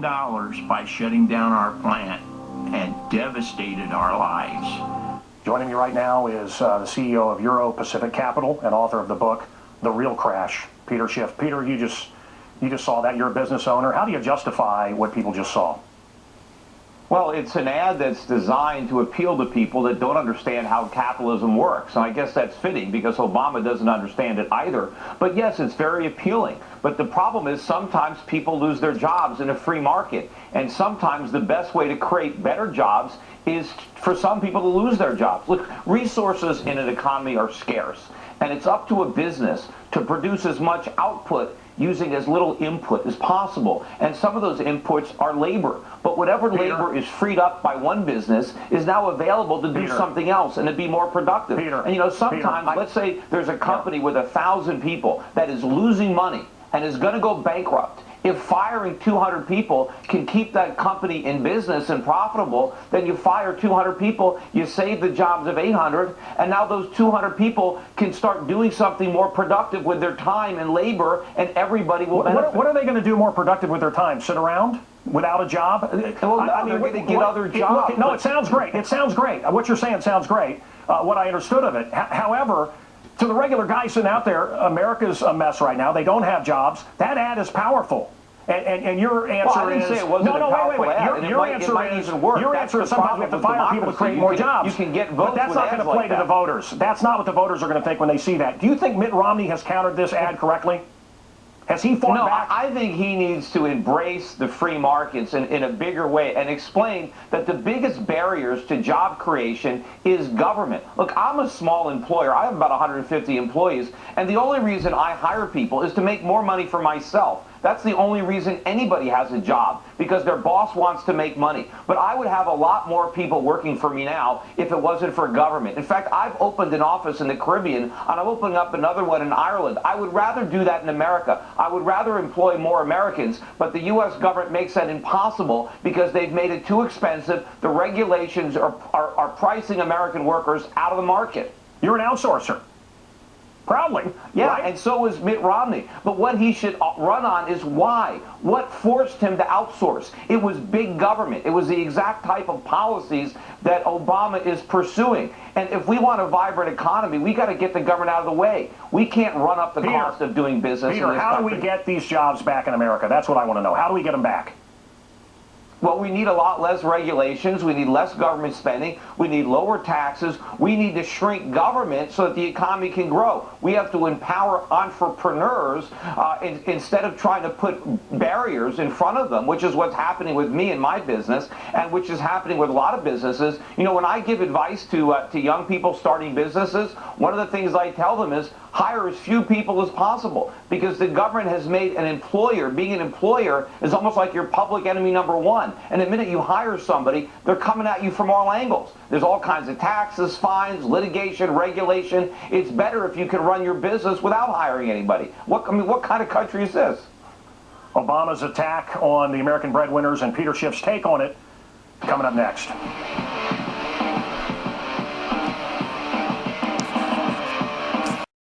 billion by shutting down our plant and devastated our lives. Joining me right now is the CEO of Schiff Capital and author of the book, The Real Crash, Peter Schiff. Peter, you just saw that. You're a business owner. How do you justify what people just saw? Well, it's an ad that's designed to appeal to people that don't understand how capitalism works. And I guess that's fitting because Obama doesn't understand it either. But yes, it's very appealing. But the problem is sometimes people lose their jobs in a free market. And sometimes the best way to create better jobs is for some people to lose their jobs. Look, resources in an economy are scarce. And it's up to a business to produce as much output using as little input as possible. And some of those inputs are labor. But whatever labor is freed up by one business is now available to do something else and to be more productive. And you know, sometimes, let's say there's a company with 1,000 people that is losing money and is going to go bankrupt. If firing 200 people can keep that company in business and profitable, then you fire 200 people, you save the jobs of 800, and now those 200 people can start doing something more productive with their time and labor, and everybody will benefit. What are they going to do more productive with their time? Sit around without a job? Well, I mean, they're going to get other jobs. No, it sounds great. It sounds great. What you're saying sounds great. What I understood of it. However, to the regular guy sitting out there, America's a mess right now. They don't have jobs. That ad is powerful. And your answer is... Say it wasn't wait. Your answer is sometimes we have to fire people to create more jobs. You can get votes. But that's not going to play to the voters. That's not what the voters are going to think when they see that. Do you think Mitt Romney has countered this ad correctly? Has he fought back? No, I think he needs to embrace the free markets in a bigger way and explain that the biggest barriers to job creation is government. Look, I'm a small employer. I have about 150 employees, and the only reason I hire people is to make more money for myself. That's the only reason anybody has a job, because their boss wants to make money. But I would have a lot more people working for me now if it wasn't for government. In fact, I've opened an office in the Caribbean, and I'm opening up another one in Ireland. I would rather do that in America. I would rather employ more Americans, but the U.S. government makes that impossible because they've made it too expensive. The regulations are pricing American workers out of the market. You're an outsourcer. Proudly. Yeah, right? And so is Mitt Romney. But what he should run on is why. What forced him to outsource? It was big government. It was the exact type of policies that Obama is pursuing. And if we want a vibrant economy, we got to get the government out of the way. We can't run up the cost of doing business in this how country. do we get these jobs back in America? That's what I want to know. How do we get them back? Well, we need a lot less regulations. We need less government spending. We need lower taxes. We need to shrink government so that the economy can grow. We have to empower entrepreneurs instead of trying to put barriers in front of them, which is what's happening with me and my business, and which is happening with a lot of businesses. You know, when I give advice to young people starting businesses, one of the things I tell them is hire as few people as possible, because the government has made an employer, being an employer is almost like your public enemy number one. And the minute you hire somebody, they're coming at you from all angles. There's all kinds of taxes, fines, litigation, regulation. It's better if you can run your business without hiring anybody. What kind of country is this? Obama's attack on the American breadwinners and Peter Schiff's take on it coming up next.